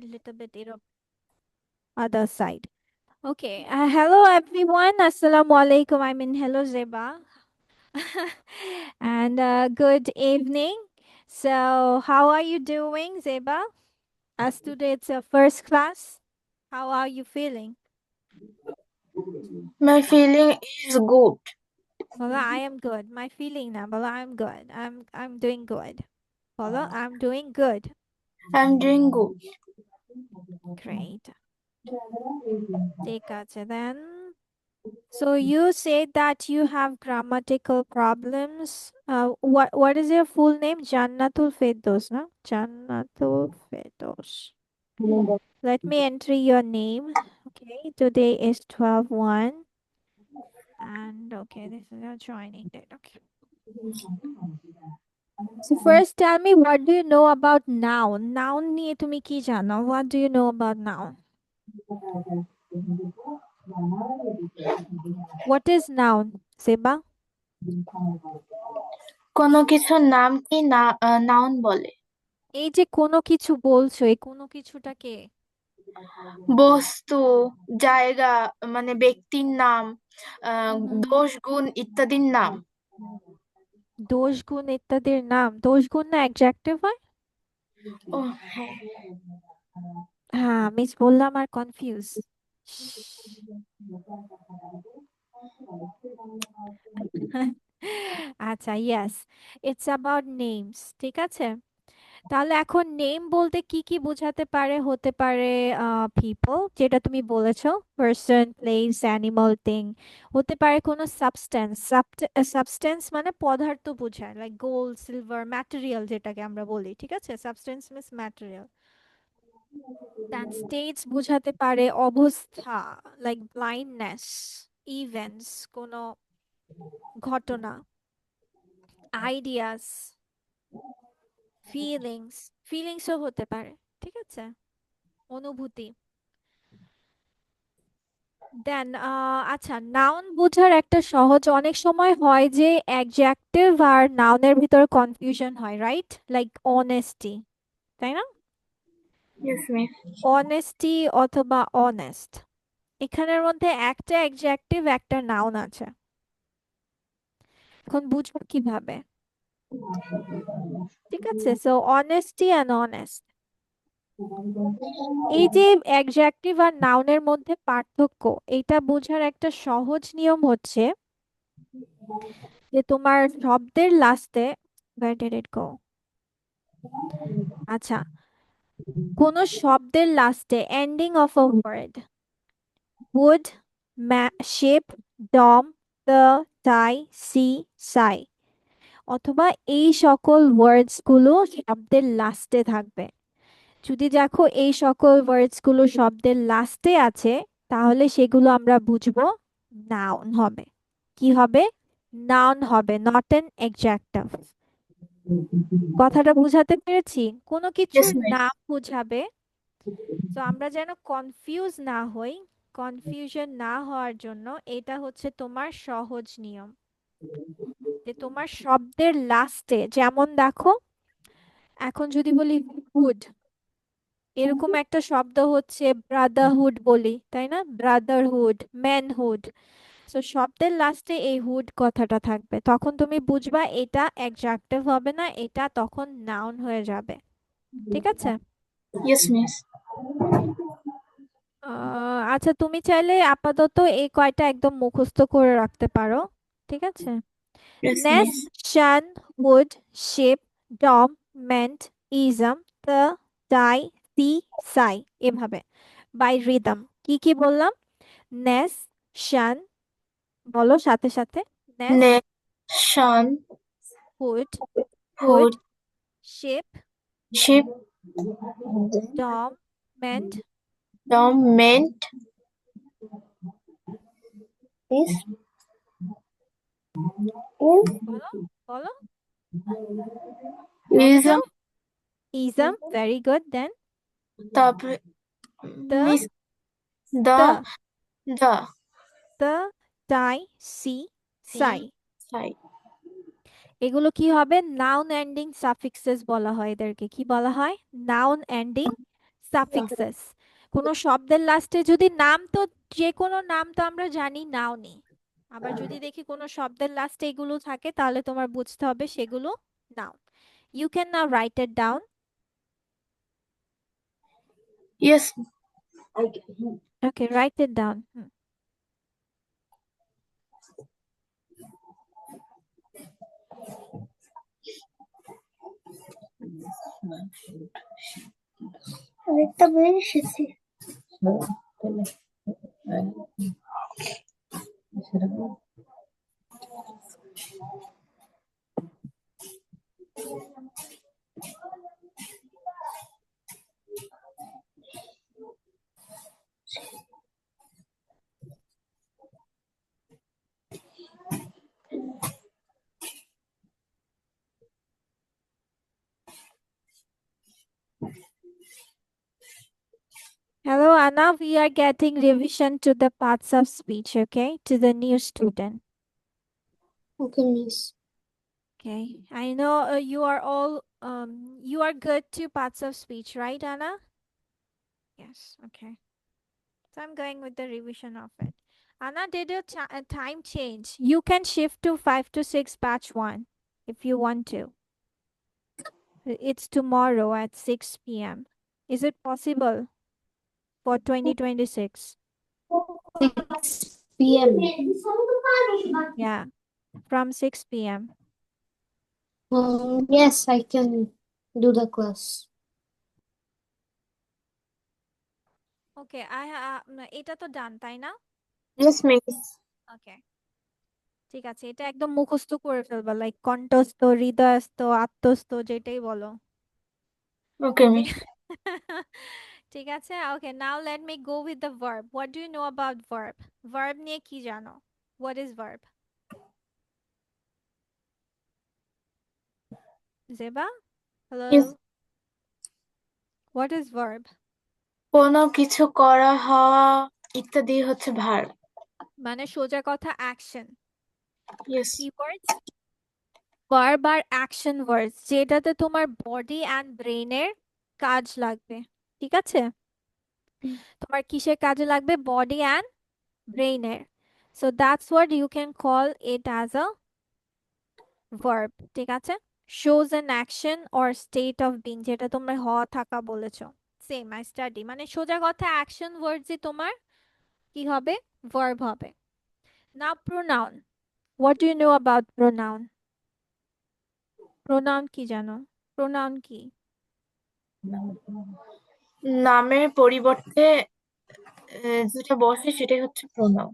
a little bit other side. Okay. Hello everyone. Assalamu alaikum. I mean, hello Zeba. And good evening. So, how are you doing, Zeba? As today it's your first class. How are you feeling? My feeling is good. Well, I am good. My feeling now, well, I'm good. I'm doing good. Well, I'm doing good. I'm doing good. Great. ঠিক আছে then. So you said that you have grammatical problems. What is your full name? Jannatul Firdaus, no? Jannatul Firdaus. Let me enter your name. Okay, today is 12/1, and okay, this is your joining date. Okay. So first tell me, what do you know about noun? Noun নিয়ে তুমি কি জানো? What do you know about noun? What is noun, Seba? কোনো কিছুর নামকে noun বলে। এই যে কোনো কিছু বলছো, এই কোনো কিছুটাকে বস্তু, জায়গা, মানে ব্যক্তির নাম, হুম, দোষ গুণ ইত্যাদির নাম। দোষ গুণ ইত্যাদির নাম। দোষ গুণ না অ্যাডজেক্টিভ হয়? ও হ্যাঁ। হ্যাঁ, মিস বললাম আর কনফিউজ। আচ্ছা, ইয়েস, ইটস অ্যাবাউট নেমস। ঠিক আছে, তাহলে এখন নেম বলতে কি কি বোঝাতে পারে? হতে পারে পিপল, যেটা তুমি বলেছো, পার্সন, প্লেস, অ্যানিমাল, থিং। হতে পারে কোনো সাবস্টেন্স। সাবস্টেন্স মানে পদার্থ বোঝায়, লাইক গোল্ড, সিলভার, ম্যাটেরিয়াল যেটাকে আমরা বলি। ঠিক আছে, সাবস্টেন্স মিন্স ম্যাটেরিয়াল। দেন স্টেটস বোঝাতে পারে অবস্থা, লাইক ব্লাইন্ডনেস, ইভেন্টস, কোনো ঘটনা। আইডিয়াস, ফিলিংসও হতে পারে। ঠিক আছে, অনুভূতি। দেন আচ্ছা, নাউন বোঝার একটা সহজ, অনেক সময় হয় যে অ্যাডজেক্টিভ আর নাউনের ভিতর কনফিউশন হয়, রাইট? লাইক অনেস্টি, তাই না? Yes miss. অনেস্টি অথবা অনেস্ট, এখানের মধ্যে একটা অ্যাডজেক্টিভ একটা নাউন আছে। এখন বুঝবো কিভাবে? ঠিক আছে, সো অনেস্টি অ্যান্ড অনেস্ট, এই যে অ্যাডজেক্টিভ আর নাউনের মধ্যে পার্থক্য, এটা বোঝার একটা সহজ নিয়ম হচ্ছে যে তোমার শব্দের লাস্টে, where did it go? আচ্ছা, কোন শব্দের লাস্টে ending of a word, would, ship, dom, the, tie, see, সাই, অথবা এই সকল ওয়ার্ডস গুলো শব্দের লাস্টে থাকবে। যদি দেখো এই সকল ওয়ার্ডস গুলো শব্দের লাস্টে আছে, তাহলে সেগুলো আমরা বুঝবো নাউন হবে। কি হবে? নাউন হবে, নট এন অ্যাডজেক্টিভ। কথাটা বুঝাতে পেরেছি? কোনো ইয়েস কিছুর মিস। নাম বুঝাবে। তো আমরা যেন কনফিউজ না হই, কনফিউশন না হওয়ার জন্য এটা হচ্ছে তোমার সহজ নিয়ম, যে তোমার শব্দের লাস্টে, যেমন দেখো, এখন যদি বলি হুড, এরকম একটা শব্দ হচ্ছে ব্রাদারহুড বলি, তাই না? Brotherhood, manhood. তো শব্দের লাস্টে এই হুড কথাটা থাকবে, তখন তুমি বুঝবা এটা অ্যাডজেক্টিভ হবে না, এটা তখন নাউন হয়ে যাবে। ঠিক আছে। Yes miss. আচ্ছা, তুমি চাইলে আপাতত এই কয়টা একদম মুখস্থ করে রাখতে পারো। ঠিক আছে, yes miss. Nest, tion, hood, ship, dom, ment, ism, the, die, see, sigh, এভাবে বাই রিদম। কি কি বললাম? নেস, শান, বলো সাথে সাথে। Ness, nation, hood, hood, food, ship, ship, dom, ment, ডমেন্ট, ইস বলো বলো, ইজ, একদম, ইজম, ভেরি গুড। দেন তারপরে the, miss, the, the, the, the, die, see, see, sigh. Sigh. এগুলো কি হবে? নাউন এন্ডিং সাফিক্সেস বলা হয় এদেরকে। কি বলা হয়? Noun ending suffixes. কোনো শব্দের লাস্টে যদি নাম, তো যে কোনো নাম তো আমরা জানি নাউনই। আবার যদি দেখি কোনো শব্দের লাস্টে এগুলো থাকে, তাহলে তোমার বুঝতে হবে সেগুলো noun. You can now write it down. Yes. Okay, write it down. আরেকটা বই এসেছে। Hello, Anna. We are getting revision to the parts of speech, okay, to the new student. Okay miss. Okay. I know you are all you are good to parts of speech, right, Anna? Yes. Okay. So I'm going with the revision of it. Anna, did your time change? You can shift to 5 to 6 batch 1 if you want to. It's tomorrow at 6 p.m. Is it possible for 2026? 6 p.m. Yeah, from 6 p.m. Yes, I can do the class. Okay, এটা তো ডান, তাই না? Yes, miss. ওকে, ঠিক আছে। এটা একদম মুখস্থ করে ফেলবা, লাইক কণ্ঠস্থ, হৃদয়স্থ, আত্মস্থ, যেটাই বলো। Okay, ওকে। miss. ঠিক আছে। Okay, now let me go with the verb. What do you know about verb? Verb নিয়ে কি জানো? What is verb? Zeba, hello, Yes. What is verb? কোনো কিছু করা, হওয়া ইত্যাদি হচ্ছে ভার। মানে সোজা কথা অ্যাকশন। Yes. কিওয়ার্ডস ভার্ব আর অ্যাকশন ওয়ার্ডস, যেটাতে তোমার বডি অ্যান্ড ব্রেনের কাজ লাগবে। ঠিক আছে? তোমার কিসের কাজে লাগবে? বডি অ্যান্ড ব্রেইনের। So that's what you can call it as a verb. ঠিক আছে? Shows an action or state of being, যেটা তোমরা হওয়া থাকা বলেছো। সেম আই স্টাডি, মানে সোজা কথা অ্যাকশন ওয়ার্ডসই তোমার কি হবে? ভার্ব হবে। Now pronoun. What do you know about pronoun? Pronoun কি জানো? প্রোনাউন কি? নামের পরিবর্তে যেটা বসে সেটাই হচ্ছে প্রোনাউন।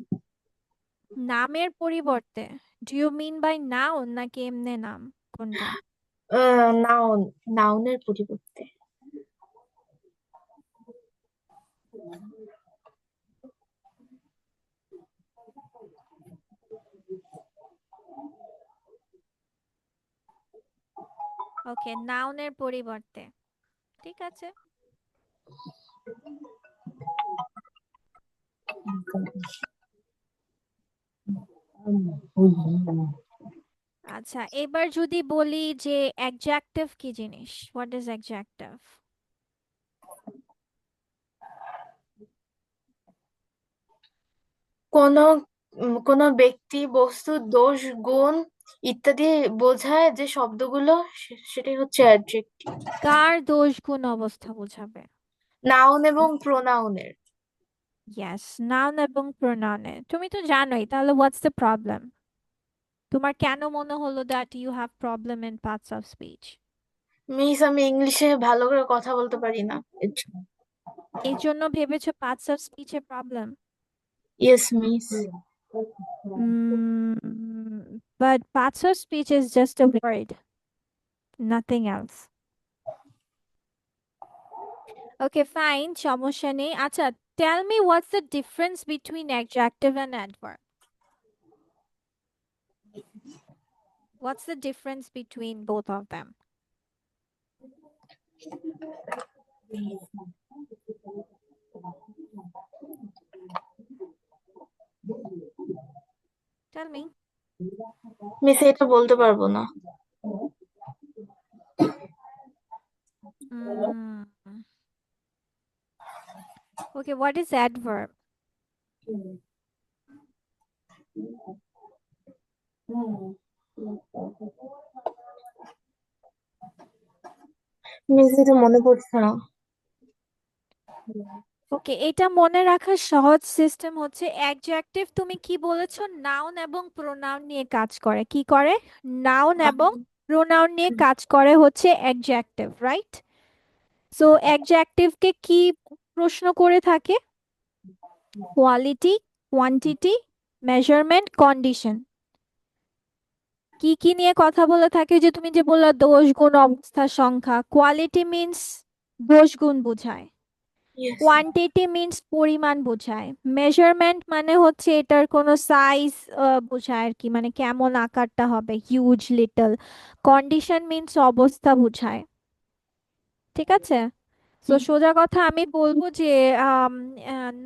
নামের পরিবর্তে? Do you mean by noun নাকি এমনে নাম? কোনটা? নাউন, নাউনের পরিবর্তে। ওকে, নাউনের পরিবর্তে। ঠিক আছে। আচ্ছা, এবার যদি বলি যে অ্যাডজেক্টিভ কি জিনিস? What is adjective? কোনো কোনো ব্যক্তি, বস্তু, দোষ, গুণ ইত্যাদি বোঝায় যে শব্দগুলো, সেটাই হচ্ছে অ্যাডজেক্টিভ। কার দোষ গুণ অবস্থা বোঝাবে? নাউন এবং প্রোনাউনের। ইয়েস, নাউন এবং প্রোনাউনের। তুমি তো জানোই, তাহলে হোয়াটস দ্য প্রবলেম? তোমার কেন মনে হলো that you have problem in parts of speech? Miss, আমি ইংলিশে ভালো করে কথা বলতে পারি না, এর জন্য। এই জন্য ভেবেছো পার্টস অফ স্পিচে problem? Yes miss. But parts of speech is just a word, nothing else. Okay, fine. সমস্যা নেই। আচ্ছা, tell me what's the difference between adjective and adverb? What's the difference between both of them? Tell me. Miss, এটা বলতে পারবো না। Mm, okay, what is adverb? নিজের মনে পড়ছে না। ওকে, এটা মনে রাখার সহজ সিস্টেম হচ্ছে অ্যাডজেক্টিভ, তুমি কি বলেছো, নাউন এবং প্রোনাউন নিয়ে কাজ করে, কি করে, নাউন এবং প্রোনাউন নিয়ে কাজ করে হচ্ছে অ্যাডজেক্টিভ, রাইট? সো অ্যাডজেক্টিভকে কি প্রশ্ন করে থাকে? Quality, quantity, measurement, condition. কি কি নিয়ে কথা বলে থাকে, যে তুমি যে বললা দোষ গুণ অবস্থা সংখ্যা, কোয়ালিটি মিন্স দোষ গুণ বোঝায়, ইয়েস। কোয়ান্টিটি মিন্স পরিমাণ বোঝায়, মেজারমেন্ট মানে হচ্ছে এটার কোনো সাইজ বোঝায় আর কি, মানে কেমন আকারটা হবে, হিউজ, লিটল। কন্ডিশন মিন্স অবস্থা বোঝায়। ঠিক আছে? তো সোজা কথা আমি বলবো যে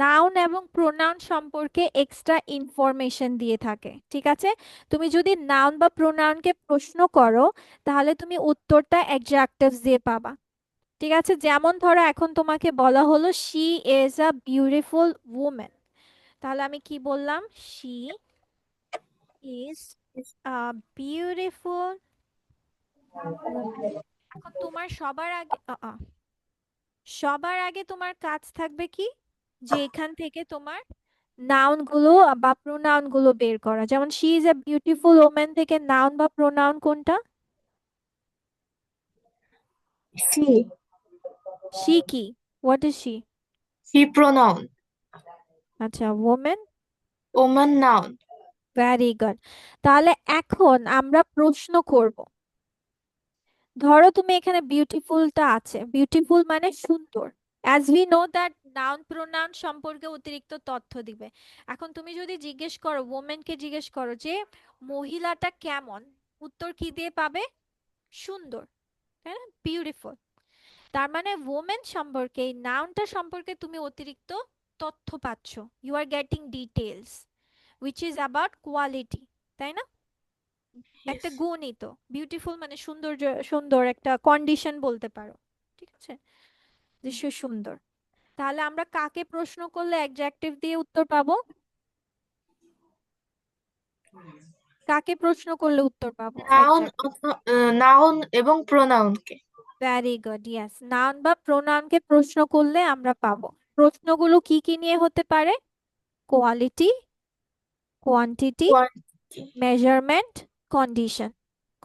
নাউন এবং প্রোনাউন সম্পর্কে এক্সট্রা ইনফরমেশন দিয়ে থাকে। ঠিক আছে? তুমি যদি নাউন বা প্রোনাউনকে প্রশ্ন করো, তাহলে তুমি উত্তরটা অ্যাডজেক্টিভস দিয়ে পাবা। ঠিক আছে? যেমন ধরো এখন তোমাকে বলা হলো she is a beautiful women, তাহলে আমি কি বললাম? She is a beautiful women. এখন তোমার সবার আগে তোমার কাজ থাকবে কি, যে এখান থেকে তোমার নাউন গুলো বা প্রোনাউন গুলো বের করা। যেমন she is a beautiful women থেকে নাউন বা প্রোনাউন কোনটা? সি। শি কি? What is she? She pronoun. আচ্ছা, women. Woman noun. Very good. তাহলে এখন আমরা প্রশ্ন করব। ধরো তুমি এখানে বিউটিফুলটা আছে, বিউটিফুল মানে সুন্দর। As we know that noun pronoun সম্পর্কে অতিরিক্ত তথ্য দিবে। এখন তুমি যদি জিজ্ঞেস করো, ওমেনকে জিজ্ঞেস করো যে মহিলাটা কেমন, উত্তর কি দিয়ে পাবে? সুন্দর, তাই না, বিউটিফুল। তার মানে ওমেন সম্পর্কে, এই নাউনটা সম্পর্কে তুমি অতিরিক্ত তথ্য পাচ্ছ, you are getting details which is about quality, তাই না? ইয়েস। একটা গুণই তো, বিউটিফুল মানে সৌন্দর্য, সুন্দর একটা কন্ডিশন বলতে পারো। ঠিক আছে, যে সে সুন্দর। তাহলে আমরা কাকে প্রশ্ন করলে অ্যাডজেক্টিভ দিয়ে উত্তর পাবো? কাকে প্রশ্ন করলে উত্তর পাবো নাউন অ্যাডজেক্টিভ? নাউন এবং প্রোনাউনকে। ভেরি গুড, ইয়েস, নাউন বা প্রোনাউনকে প্রশ্ন করলে আমরা পাবো। প্রশ্নগুলো কি কি নিয়ে হতে পারে? Quality, quantity, quantity. Measurement, condition.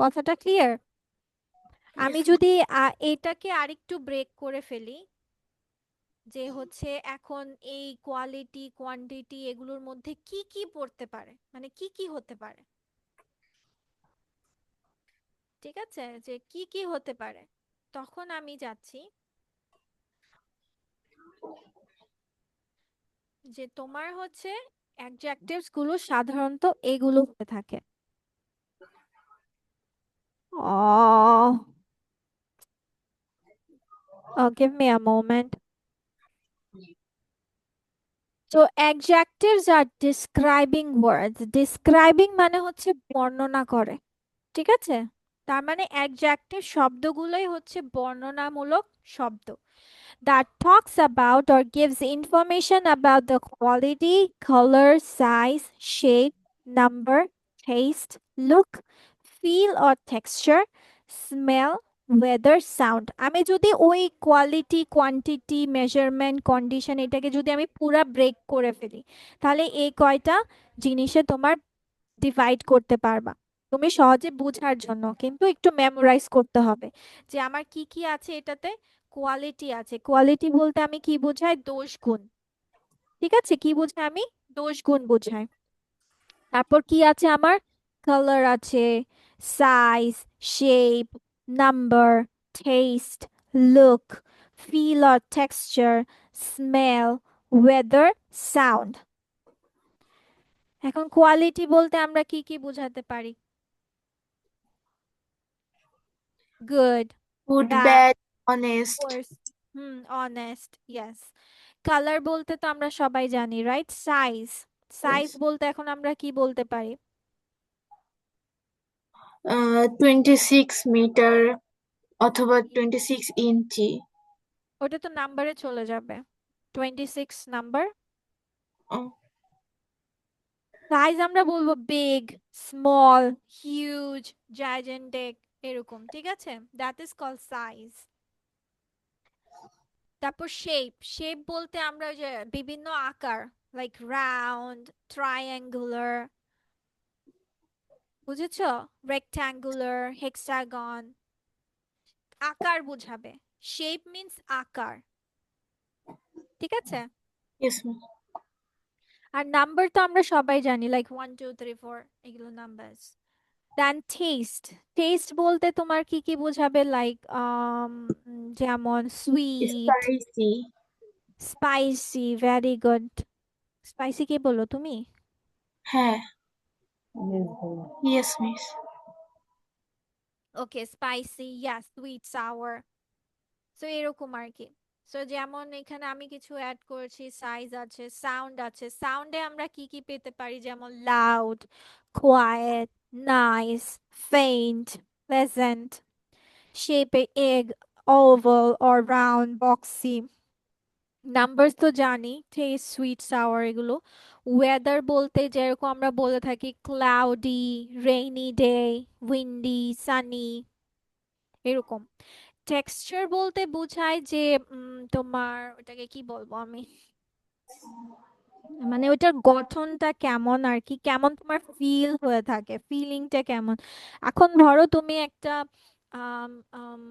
কথাটা ক্লিয়ার? আমি যদি এটাকে আরেকটু ব্রেক করে ফেলি, যে হচ্ছে এখন এই কোয়ালিটি, কোয়ান্টিটি এগুলোর মধ্যে কি কি পড়তে পারে, মানে কি কি হতে পারে। ঠিক আছে, যে কি কি হতে পারে, তখন আমি যাচ্ছি যে তোমার হচ্ছে অ্যাডজেক্টিভস গুলো সাধারণত এগুলো হতে থাকে। Oh, give me a moment. So adjectives are describing words. Describing মানে হচ্ছে বর্ণনা করে। ঠিক আছে? তার মানে অ্যাডজেক্টিভ শব্দগুলোই হচ্ছে বর্ণনামূলক শব্দ, that talks about or gives information about the quality, color, size, shape, number, taste, look, feel or texture, smell, weather, sound. আমি যদি ওই কোয়ালিটি, কোয়ান্টিটি, মেজারমেন্ট, কন্ডিশন এটাকে যদি আমি পুরা ব্রেক করে ফেলি, তাহলে এই কয়টা জিনিসে তোমার ডিভাইড করতে পারবা তুমি সহজে বোঝার জন্য। কিন্তু একটু মেমোরাইজ করতে হবে যে আমার কি কি আছে এটাতে। কোয়ালিটি আছে, কোয়ালিটি বলতে আমি কি বোঝাই? দোষ গুণ। ঠিক আছে, কি বোঝাই আমি? দোষ গুণ বোঝাই। তারপর কি আছে আমার? কালার আছে, size, shape, number, taste, look, feel or texture, smell, weather, sound. এখন কোয়ালিটি বলতে আমরা কি কি বোঝাতে পারি? Good, good, bad, bad, honest. Course, honest, yes. Colour বলতে তো আমরা সবাই জানি, রাইট? সাইজ, সাইজ বলতে এখন আমরা কি বলতে পারি? 26 মিটার অথবা 26 ইঞ্চি। ওটা তো নাম্বারে চলে যাবে। 26 নাম্বার। ও, সাইজ আমরা বলবো বিগ, স্মল, হিউজ, জাইজেন্টিক, এরকম, ঠিক আছে? That is call size. তারপর শেপ, শেপ বলতে আমরা ওই যে বিভিন্ন আকার, লাইক রাউন্ড, ট্রায়াঙ্গুলার, বুঝেছো? রেক্ট্যাঙ্গুলার, হেক্সাগন, আকার বুঝাবে। শেপ মিন্স আকার, ঠিক আছে? Yes miss. আর নাম্বার তো আমরা সবাই জানি, লাইক 1 2 3 4, এগুলো নাম্বারস। দেন টেস্ট, টেস্ট বলতে তোমার কি কি বোঝাবে? লাইক যেমন sweet, spicy. Spicy, very good. Spicy কে বলো তুমি? হ্যাঁ। Yes miss. Okay, spicy, yeah, sweet, sour. So এরকম আর কি। সো যেমন এখানে আমি কিছু অ্যাড করেছি, সাইজ আছে, সাউন্ড আছে। সাউন্ডে আমরা কি কি পেতে পারি? যেমন লাউড, কোয়ায়েট, নাইস, ফেইন্ট, প্লেজেন্ট। শেপে egg, oval or round, boxy। Numbers তো জানি, টেস্ট, সুইট, সাওয়ার, এগুলো। ওয়েদার বলতে যেরকম আমরা বলে থাকি cloudy, rainy day, Windy, Sunny, এরকম। টেক্সচার বলতে বোঝায় যে তোমার ওটাকে কি বলবো আমি, মানে ওইটার গঠনটা কেমন আর কি, কেমন তোমার ফিল হয়ে থাকে, ফিলিংটা কেমন। এখন ধরো তুমি একটা আম, আম,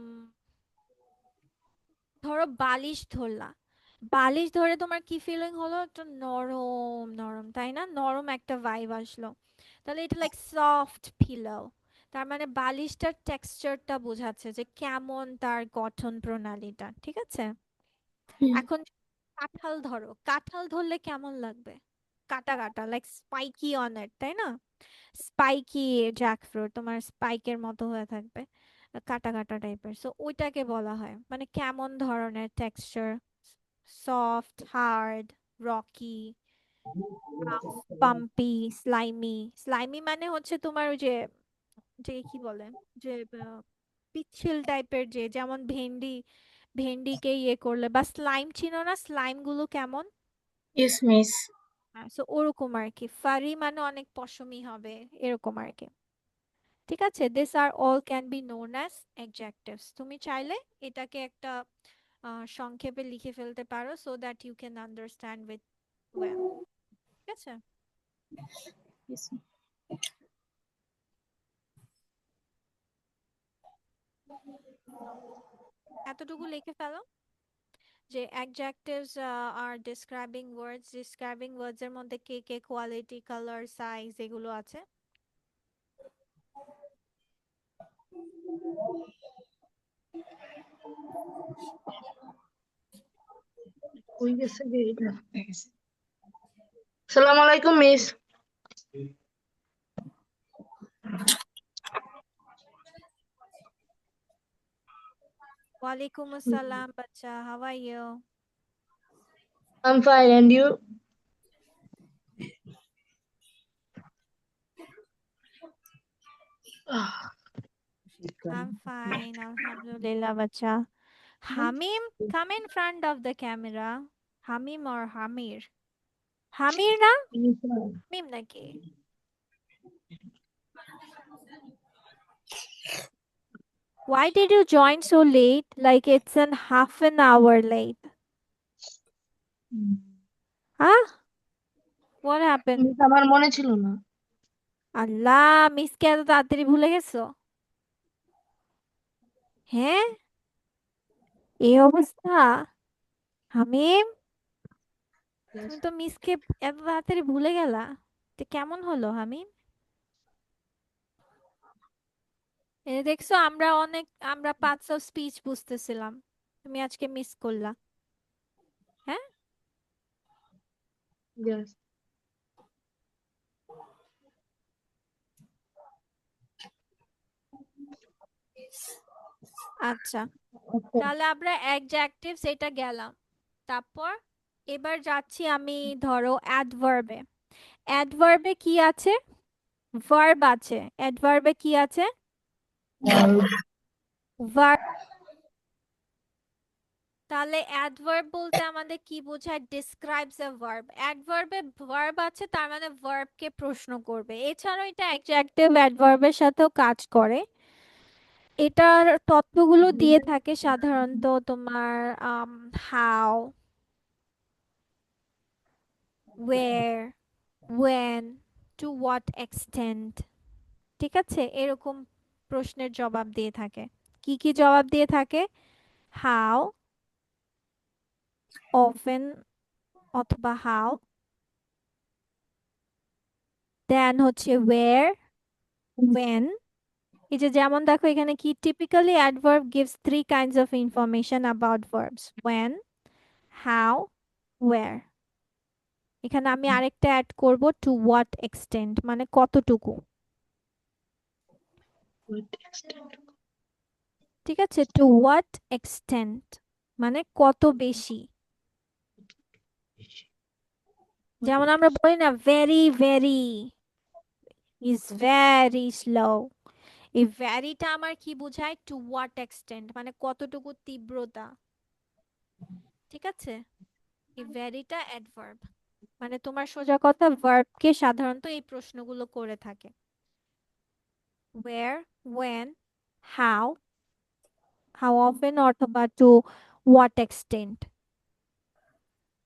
ধরো বালিশ ধরলা, বালিশ ধরে তোমার কি ফিলিং হলো? একটা নরম নরম, তাই না? নরম একটা ভাইব আসলো। তাহলে এটা লাইক সফট পিলো। তার মানে বালিশটার টেক্সচারটা বোঝাচ্ছে যে কেমন তার গঠন প্রণালীটা, ঠিক আছে? হুম। এখন কাঁঠাল ধরো, কাঁঠাল ধরলে কেমন লাগবে? কাটা কাটা, লাইক স্পাইকি অন ইট, তাই না? স্পাইকি জ্যাকফ্রুট তোমার স্পাইকের মতো হয়ে থাকবে, কাটা কাটা টাইপের। সো ওইটাকে বলা হয় মানে কেমন ধরনের texture, soft, hard, rocky, rough, bumpy, slimy. Slimy মানে হচ্ছে তোমার ওই যে, যে কি বলে, যে পিচ্ছিল টাইপের, যে যেমন ভেন্ডি, ভেন্ডিকে ইয়ে করলে, বা স্লাইম, চিনো না স্লাইম গুলো কেমন? Yes miss. সো ওরকম আর কি। ফারি মানে অনেক পশমি হবে, এরকম আর কি। ঠিক আছে, this are all can be known as adjectives. তুমি চাইলে এটাকে একটা সংক্ষেপে লিখে ফেলতে পারো, so that you can understand with well. ঠিক আছে, ইয়েস। এতটুকু লিখে ফেলো যে adjectives are describing words. Describing words এর মধ্যে কে কে কোয়ালিটি, কালার, সাইজ এগুলো আছে। হয়ে গেছে যে এটা। সালাম আলাইকুম মিস। ওয়ালাইকুম আসসালাম বাচ্চা, how are you? I'm fine and you? Ah, I'm fine, alhamdulillah বাচ্চা। হামিম, come in front of the camera. Hamim or হামির? হামির না, মিম নাকি? Why did you join so late? Like it's an half an hour late. Huh? What happened? Miss আমার মনে ছিল না। আল্লাহ, মিসকে এত তাড়াতাড়ি ভুলে গেছো? হ্যাঁ, এই অবস্থা? হামিম, Yes. তুমি তো মিসকে এত তাড়াতাড়ি ভুলে গেলা। এটা কেমন হলো হামিম? এই দেখছো, আমরা পার্টস অফ স্পিচ বুঝতেছিলাম, তুমি আজকে মিস করলা। হ্যাঁ, Yes. আচ্ছা। Okay. তাহলে আমরা অ্যাডজেক্টিভস এটা গেলাম। তারপর এবার যাচ্ছি আমি ধরো অ্যাডভার্বে। অ্যাডভার্বে কি আছে? ভার্ব আছে। অ্যাডভার্বে কি আছে? ভার্ব। তাহলে অ্যাডভার্ব বলতে আমাদের কি বোঝায়? Describes a verb. অ্যাডভার্বে ভার্ব আছে, তার মানে ভার্বকে প্রশ্ন করবে। এছাড়াও এটা অ্যাডজেক্টিভ অ্যাডভার্বের সাথেও কাজ করে। এটার তথ্যগুলো দিয়ে থাকে সাধারণত তোমার how, ওয়ের, when, to what extent। ঠিক আছে, এরকম প্রশ্নের জবাব দিয়ে থাকে। কি কি জবাব দিয়ে থাকে? হাউ, often অথবা হাউ, দেন হচ্ছে where, when। এই যে যেমন দেখো এখানে কি, typically adverb gives three kinds of information about verbs: when, how, where। এখানে আমি আরেকটা অ্যাড করব, to what extent, মানে কতটুকু। What extent? ঠিক আছে, to what extent মানে কত বেশি। What যেমন আমরা বলি না, very very, is very slow. এই ভ্যারিটা আমার কি বোঝায়? টু হোয়াট এক্সটেন্ট, মানে কতটুকু তীব্রতা। ঠিক আছে, এই ভ্যারিটা অ্যাডভার্ব। মানে তোমার সোজা কথা, ভার্বকে সাধারণত এই প্রশ্নগুলো করে থাকে: where, when, how, how often অথবা to what extent।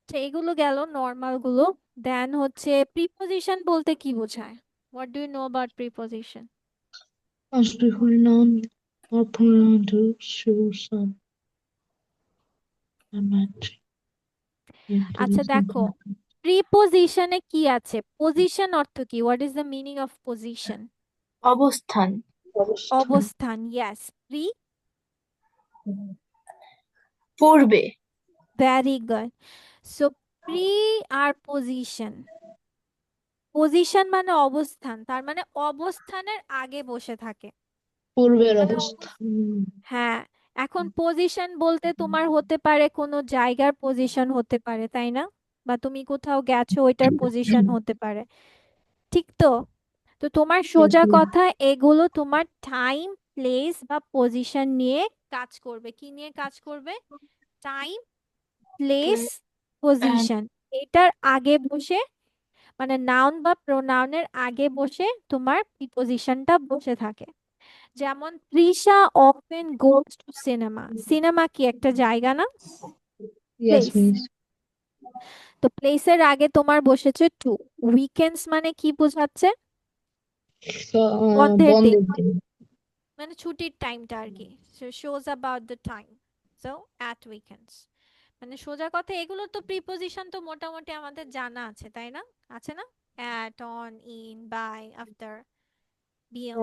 তো এগুলো গেল নর্মাল গুলো। দেন হচ্ছে প্রিপোজিশন বলতে কি বোঝায়? What do you know about preposition? must before a noun or pronoun to show some dramatic আচ্ছা intelligence. দেখো, প্রিপোজিশনে কি আছে? পজিশন অর্থ কি? What is the meaning of position? অবস্থান। অবস্থান। অবস্থান, ইয়েস। প্রি, পূর্বে। Very good. সো প্রি আর পজিশন, পজিশন মানে অবস্থান, তার মানে অবস্থানের আগে বসে থাকে। পূর্বের মানে অবস্থান। হ্যাঁ, এখন পজিশন বলতে তোমার হতে পারে কোনো জায়গার পজিশন হতে পারে, তাই না? বা তুমি কোথাও গেছো, ওইটার পজিশন হতে পারে। ঠিক তো? তো তোমার Yes, সোজা ma'am. কথা, এগুলো তোমার টাইম, প্লেস বা পজিশন নিয়ে কাজ করবে। কি নিয়ে কাজ করবে? Time, place, And position. এটার আগে বসে, মানে নাউন বা প্রোনাউনের আগে বসে তোমার প্রিপজিশনটা বসে থাকে। যেমন Trisha often goes to cinema. Cinema কি একটা জায়গা না? Yes, place. miss. তো প্লেসের আগে তোমার বসেছে টু। উইকেন্ডস মানে কি বোঝাচ্ছে? বন্ধের দিন, বন্ধের দিন। মানে ছুটির টাইমটা আর কি। Shows about the time, so at weekends. মানে সোজা কথা, এগুলো তো প্রিপজিশন তো মোটামুটি আমাদের জানা আছে, তাই না? আছে না? At, on, in, by, after, beyond.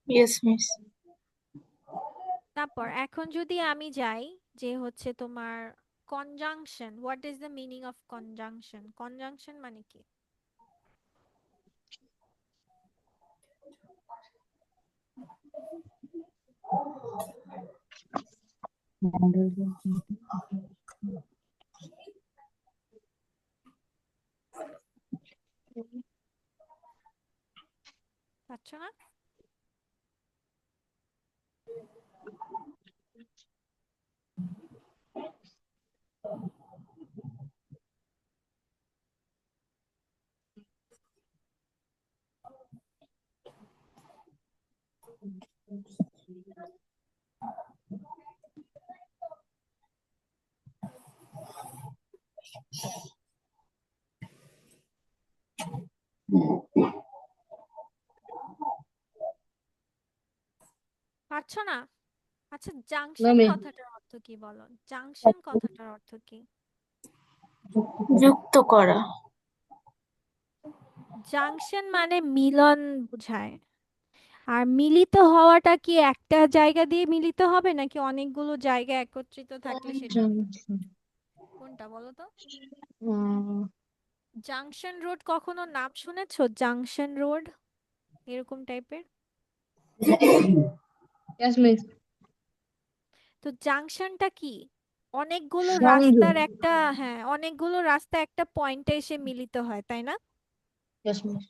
yes, miss. তারপর এখন যদি আমি যাই যে হচ্ছে তোমার conjunction, what is the meaning of conjunction? Conjunction মানে কি? পাচ্ছ না? পারছো না? আচ্ছা, না জাংশন মিস। কথাটার অর্থ কি বলো? জাংশন কথাটার অর্থ কি? যুক্ত করা। জাংশন মানে মিলন বোঝায়। আর মিলিত হওয়াটা কি একটা জায়গা দিয়ে মিলিত হবে, নাকি অনেকগুলো জায়গা একত্রিত থাকলে সেটা? কোনটা বলো তো? জাংশন রোড কখনো নাম শুনেছো? জাংশন রোড এরকম টাইপের। Yes, miss. তো জাংশনটা কি? অনেকগুলো সংযোগ। রাস্তার একটা, হ্যাঁ, অনেকগুলো রাস্তা একটা পয়েন্টে এসে মিলিত হয়, তাই না? Yes, miss.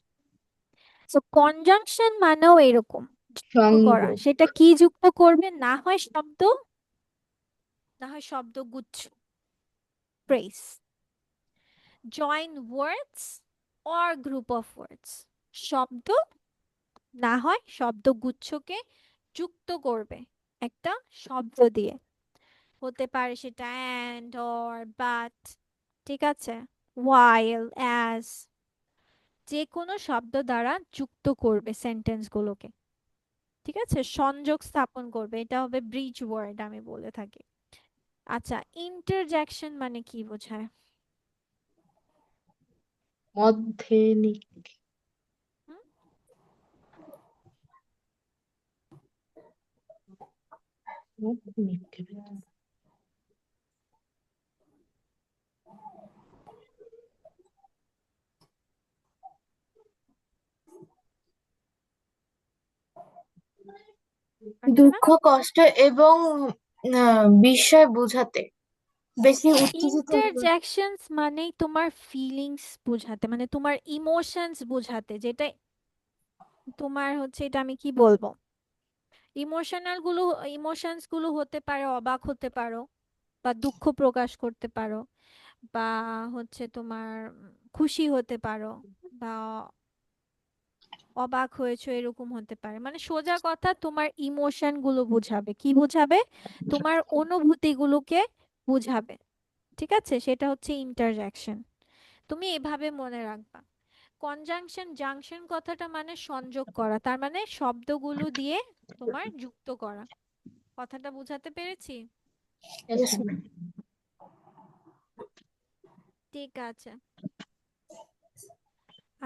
তো কনজাংশন মানেও এরকম, যুক্ত করা। সংযোগ। সেটা কি যুক্ত করবে? না হয় শব্দ, না হয় শব্দগুচ্ছ, phrase. Join words or group of words, শব্দ না হয় শব্দগুচ্ছকে যুক্ত করবে একটা শব্দ দিয়ে, হতে পারে সেটা অ্যান্ড অর বাট, ঠিক আছে, while as, যে কোনো শব্দ দ্বারা যুক্ত করবে সেন্টেন্স গুলোকে, ঠিক আছে, সংযোগ স্থাপন করবে, এটা হবে ব্রিজ ওয়ার্ড আমি বলে থাকি। আচ্ছা, ইন্টারজেকশন মানে কি বোঝায়? মধ্যে হুম? নিক্ষেপ। পারছো না? দুঃখ কষ্ট এবং বিস্ময় বোঝাতে, বেশি উত্তেজিত হলে। ইন্টারজেকশনস মানেই তোমার ফিলিংস বোঝাতে, মানে তোমার ইমোশনস বোঝাতে, যেটা তোমার হচ্ছে, এটা আমি কি বলবো, ইমোশনস গুলো হতে পারে, অবাক হতে পারো বা দুঃখ প্রকাশ করতে পারো, বা হচ্ছে তোমার খুশি হতে পারো, বা অবাক হয়েছো এরকম হতে পারে, মানে সোজা কথা তোমার ইমোশন গুলো বুঝাবে, কি বুঝাবে, তোমার অনুভূতি গুলোকে বুঝাবে, ঠিক আছে, সেটা হচ্ছে ইন্টারজেকশন। তুমি এভাবে মনে রাখবা। কনজাংশন, জাংশন কথাটা মানে সংযোগ করা, তার মানে শব্দগুলো দিয়ে তোমার যুক্ত করা। কথাটা বুঝাতে পেরেছি? Yes, Yes, ma'am. ঠিক আছে।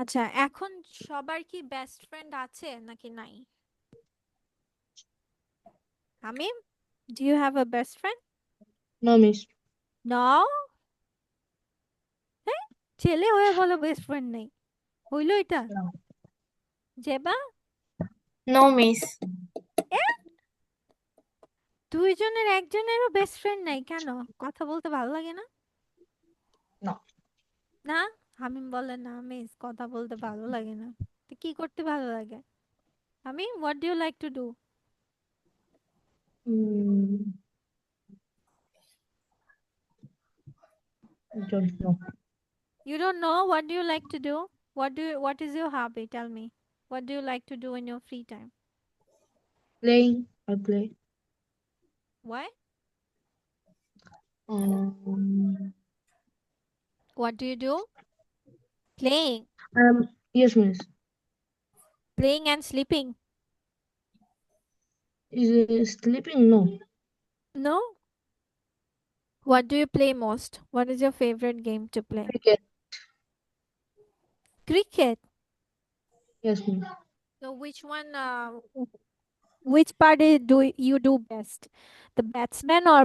আচ্ছা, এখন সবার কি বেস্ট ফ্রেন্ড আছে নাকি নাই? Amim, do you have a best friend? no, miss. Now, হ্যাঁ, ছেলে হয়ে বলো বেস্ট ফ্রেন্ড নেই, হইলো এটা? No. Zeba, No, miss. এ, দুইজনের একজনেরও বেস্ট ফ্রেন্ড নাই কেন? কথা বলতে ভালো লাগে না? No. না, হামিম বলে না মিস, কথা বলতে ভালো লাগে না। তো কি করতে ভালো লাগে? Hamim, what do you like to do? Mm, don't know. You don't know what do you like to do? What is your hobby? Tell me. What do you like to do in your free time? Playing, I play. Why? Um, What do you do? Playing. yes, miss. Playing and sleeping. Is it sleeping? No. No? What do you play most? What is your favorite game to play? Cricket. Cricket. Yes, miss. So which part do you do best? The batsman or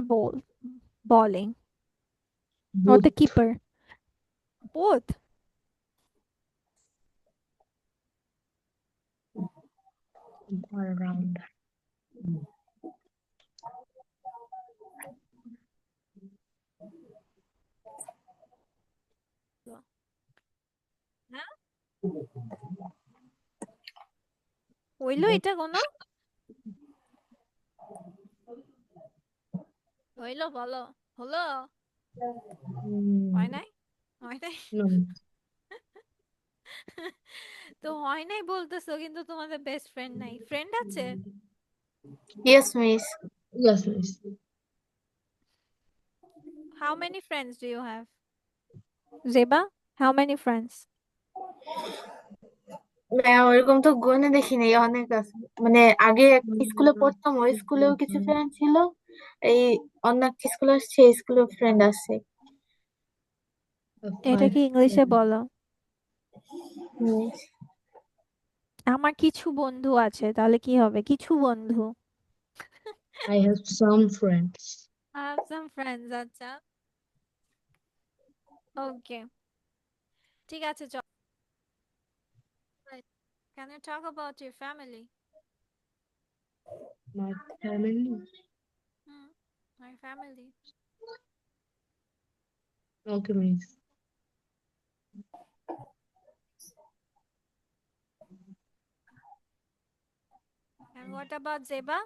bowling or the Both. keeper? Both. All around. হ্যাঁ, হইলো Both. এটা কোনো? হইলো বলো। হলো? হয় Mm, নাই? হয় নাই? no, miss. তো হয় নাই বলতেছো, কিন্তু তোমাদের বেস্ট ফ্রেন্ড নাই, ফ্রেন্ড আছে? Yes, miss. Yes, miss. How many friends do you have? Zeba, how many friends? Ma'am ওরকম তো গুনে দেখিনি, অনেক আছে। মানে আগে স্কুলে পড়তাম, ওই স্কুলেও কিছু ফ্রেন্ড ছিল। এই অন্য একটা স্কুল আসছে, এই স্কুলেও ফ্রেন্ড আছে। এটা Five কি ইংলিশে friends. বলো? হুম। আমার কিছু বন্ধু আছে, তাহলে কি হবে? কিছু বন্ধু। I have some friends. I have some friends, আচ্ছা, ওকে, ঠিক আছে, চল। Can you talk about your family? My family. Hmm, my family. Okay, miss. And what about Zeba?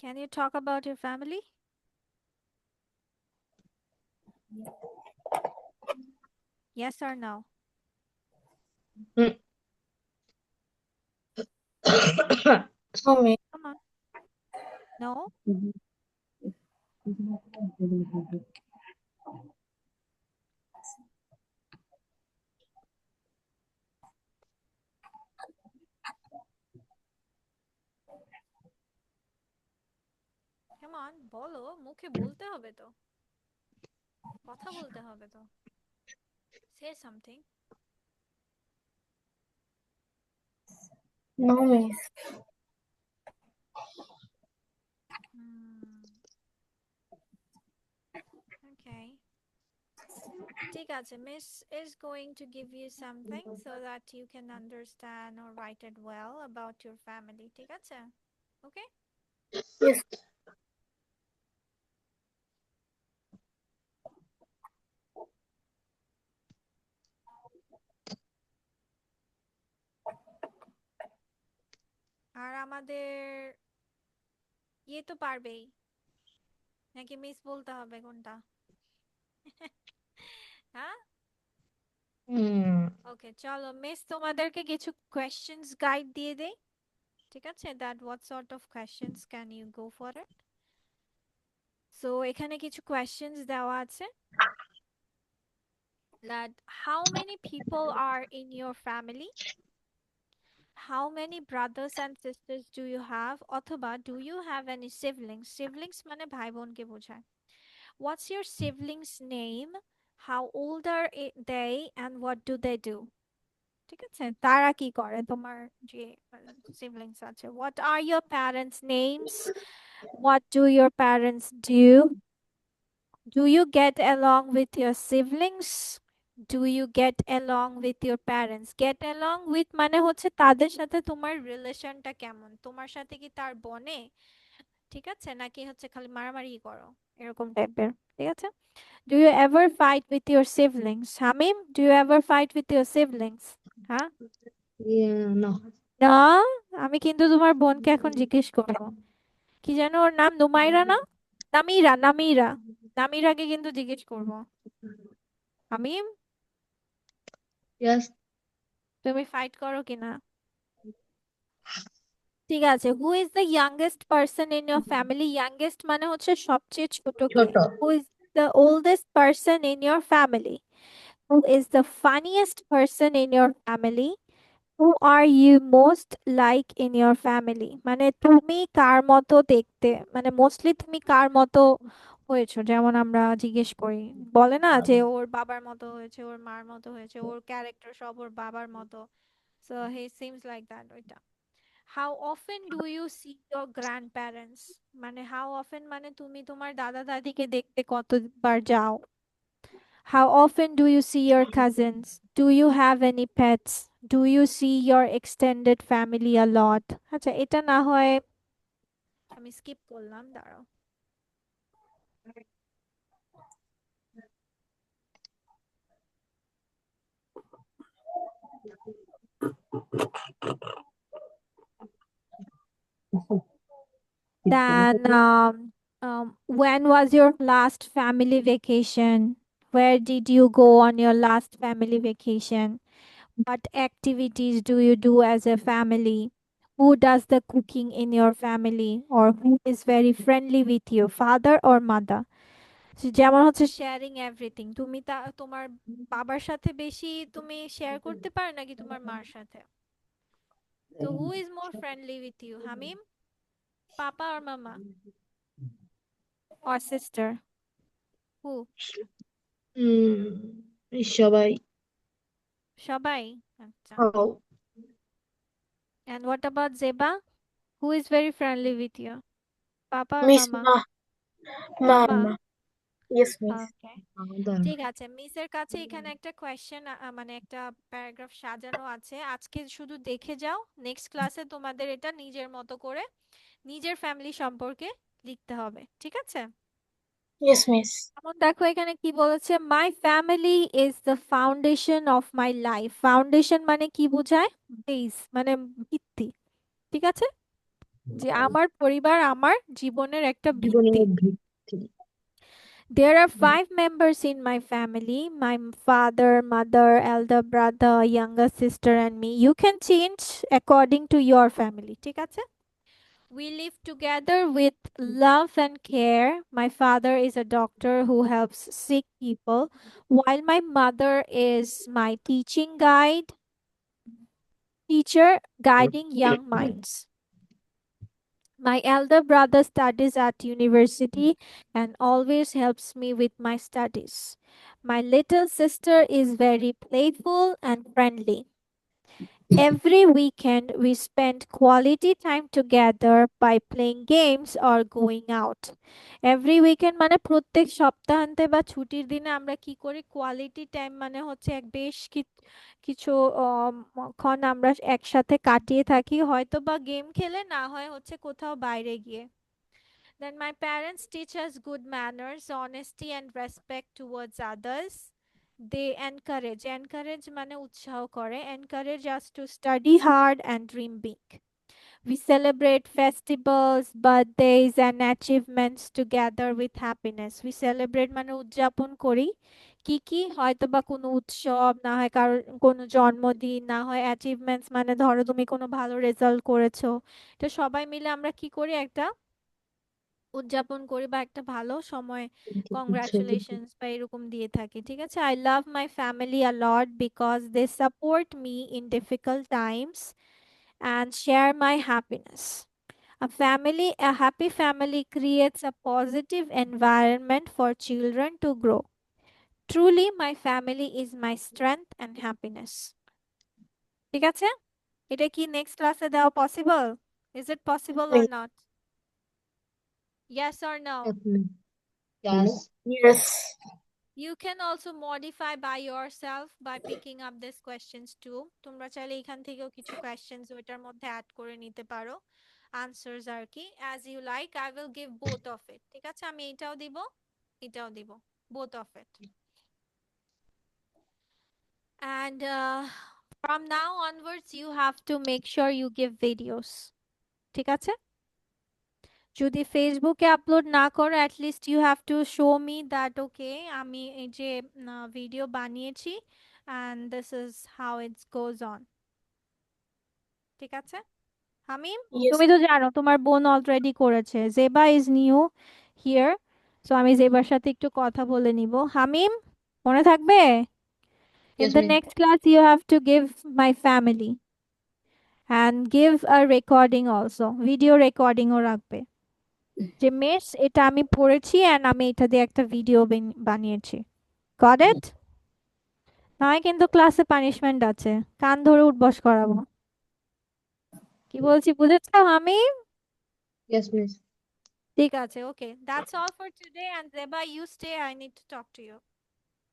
Can you talk about your family? Yes or no? Mm. No, miss. Come on. No? Come on, বলো, মুখে বলতে হবে তো, কথা বলতে হবে তো। Say something. No, miss. Hmm, okay. ঠিক আছে, Miss is going to give you something so that you can understand or write it well about your family. ঠিক আছে? Okay? Yes. আর আমাদের ইয়ে তো পারবেই, নাকি মিস বলতে হবে কোনটা? হ্যাঁ, ওকে, চলো মিস তোমাদেরকে কিছু কোয়েশ্চেন্স গাইড দিয়ে দেই। ঠিক আছে, that what sort of questions can you go for it. So এখানে কিছু কোয়েশ্চেন্স দেওয়া আছে, that how many people are in your family, how many brothers and sisters do you have, অথবা do you have any siblings, siblings মানে ভাই বোনকে বোঝায়। What's your siblings name, how old are they and what do they do? ঠিক আছে, তারা কি করে তোমার যে siblings আছে। What are your parents names, what do your parents do, do you get along with your siblings, do you get along with your parents? Get along with মানে হচ্ছে তাদের সাথে তোমার রিলেশনটা কেমন, তোমার সাথে কি তার বনে, ঠিক আছে, নাকি হচ্ছে খালি মারামারি করো, এরকম টাইপের। ঠিক আছে, do you ever fight with your siblings? Hamim, do you ever fight with your siblings? হ্যাঁ, Yeah, no. না, আমি কিন্তু তোমার বোনকে এখন জিজ্ঞেস করবো, কি যেন ওর নাম, নুমাইরা না, নামিরা, নামিরা, নামিরাকে কিন্তু জিজ্ঞেস করবো। আমি, Yes. তুমি ফাইট করো কিনা? ঠিক আছে, who is the youngest person in your family, youngest মানে হচ্ছে সবচেয়ে ছোট কে। ছোট। Who is the oldest person in your family, who is the funniest person in your family, who are you most like in your family, মানে তুমি কার মতো দেখতে, মানে মোস্টলি তুমি কার মতো হয়েছো, যেমন আমরা জিজ্ঞেস করি, বলে না যে ওর বাবার মতো হয়েছে, ওর মার মতো হয়েছে, ওর ক্যারেক্টার সব ওর বাবার মতো। So he seems like that, ওইটা। How often do you see your grandparents, মানে হাউ অফেন মানে তুমি তোমার দাদা দাদিকে দেখতে কতবার যাও। How often do you see your cousins? Do you have any pets? Do you see your extended family a lot? আচ্ছা, এটা না হয় আমি স্কিপ করলাম, দাঁড়াও। Then, when was your last family vacation? Where did you go on your last family vacation? What activities do you do as a family? Who does the cooking in your family? Or who is very friendly with you, father or mother? যেমন হচ্ছে sharing everything, তুমি তোমার বাবার সাথে বেশি তুমি share করতে পারো নাকি তোমার মার সাথে? তো who is more friendly with you, Hamim, papa আর মামা or sister? Who? সবাই। সবাই, আচ্ছা। Oh, And what about Zeba? Who is very friendly with you? Papa or Miss mama? Ma. Mama. Yes, miss. ওকে, ঠিক আছে, মিসের কাছে এখানে একটা কোয়েশ্চেন, মানে একটা প্যারাগ্রাফ সাজানো আছে, আজকে শুধু দেখে যাও, নেক্সট ক্লাসে তোমাদের এটা নিজের মতো করে নিজের ফ্যামিলি সম্পর্কে লিখতে হবে। ঠিক আছে, Yes, miss. এখন দেখো এখানে কি বলেছে, my family is the foundation of my life. Foundation মানে কি বোঝায়? বেস মানে ভিত্তি। ঠিক আছে, যে আমার পরিবার আমার জীবনের একটা ভিত্তি। জীবনের ভিত্তি। There are 5 members in my family: my father, mother, elder brother, younger sister, and me. You can change according to your family. ঠিক আছে? We live together with love and care. My father is a doctor who helps sick people, while my mother is my teacher guiding young minds. My elder brother studies at university and always helps me with my studies. My little sister is very playful and friendly. Every weekend, we spend quality time together by playing games or going out. Every weekend মানে প্রত্যেক সপ্তাহান্তে বা ছুটির দিনে আমরা কি করি, quality time মানে হচ্ছে কিছু ক্ষণ আমরা একসাথে কাটিয়ে থাকি, হয়তো বা গেম খেলে, না হয় হচ্ছে কোথাও বাইরে গিয়ে। Then my parents teach us good manners, honesty, and respect towards others. They encourage মানে উৎসাহ করে, encourage us to study hard and dream big. We celebrate festivals, birthdays, and achievements together with happiness. We celebrate মানে উদযাপন করি কি হয়তো বা কোনো উৎসব, না হয় কারোর কোনো জন্মদিন, না হয় অ্যাচিভমেন্টস মানে ধরো তুমি কোনো ভালো রেজাল্ট করেছো, তো সবাই মিলে আমরা কি করি, একটা উদযাপন করি বা একটা ভালো সময় কংগ্রাচুলেশনস বা এরকম দিয়ে থাকি। ঠিক আছে? I love my family a lot because they support me in difficult times and share my happiness. A happy family creates a positive environment for children to grow. Truly, my family is my strength and happiness. ঠিক আছে? এটা কি next ক্লাসে দেওয়া possible? Is it possible or not? Yes or no? Yes. Yes. You can also modify by yourself by picking up these questions too. তোমরা চাইলে এখান থেকেও কিছু questions ওইটার মধ্যে অ্যাড করে নিতে পারো, answers আর কি, as you like. I will give both of it. ঠিক আছে? আমি এটাও দিব, both of it. And from now onwards you have to make sure you give videos. ঠিক আছে? যদি ফেসবুকে আপলোড না করো, at least you have to show me that okay আমি এই যে ভিডিও বানিয়েছি and this is how it goes on. ঠিক আছে? হামিম, Yes. তুমি তো জানো তোমার বোন অলরেডি করেছে। Zeba is new here, so আমি জেবার সাথে একটু কথা বলে নিব। হামিম, মনে থাকবে? In Yes, the ma'am. next class you have to give my family and give a recording also, video recording ও রাখবে যে মিস এটা আমি পড়েছি and আমি এটা দিয়ে একটা ভিডিও বানিয়েছি। Got it? নয় কিন্তু ক্লাসে পানিশমেন্ট আছে, কান ধরে উঠবস করাবো। কি বলছি বুঝেছো আমি? Yes, miss. ঠিক আছে, okay, that's all for today, and Zeba you stay, I need to talk to you.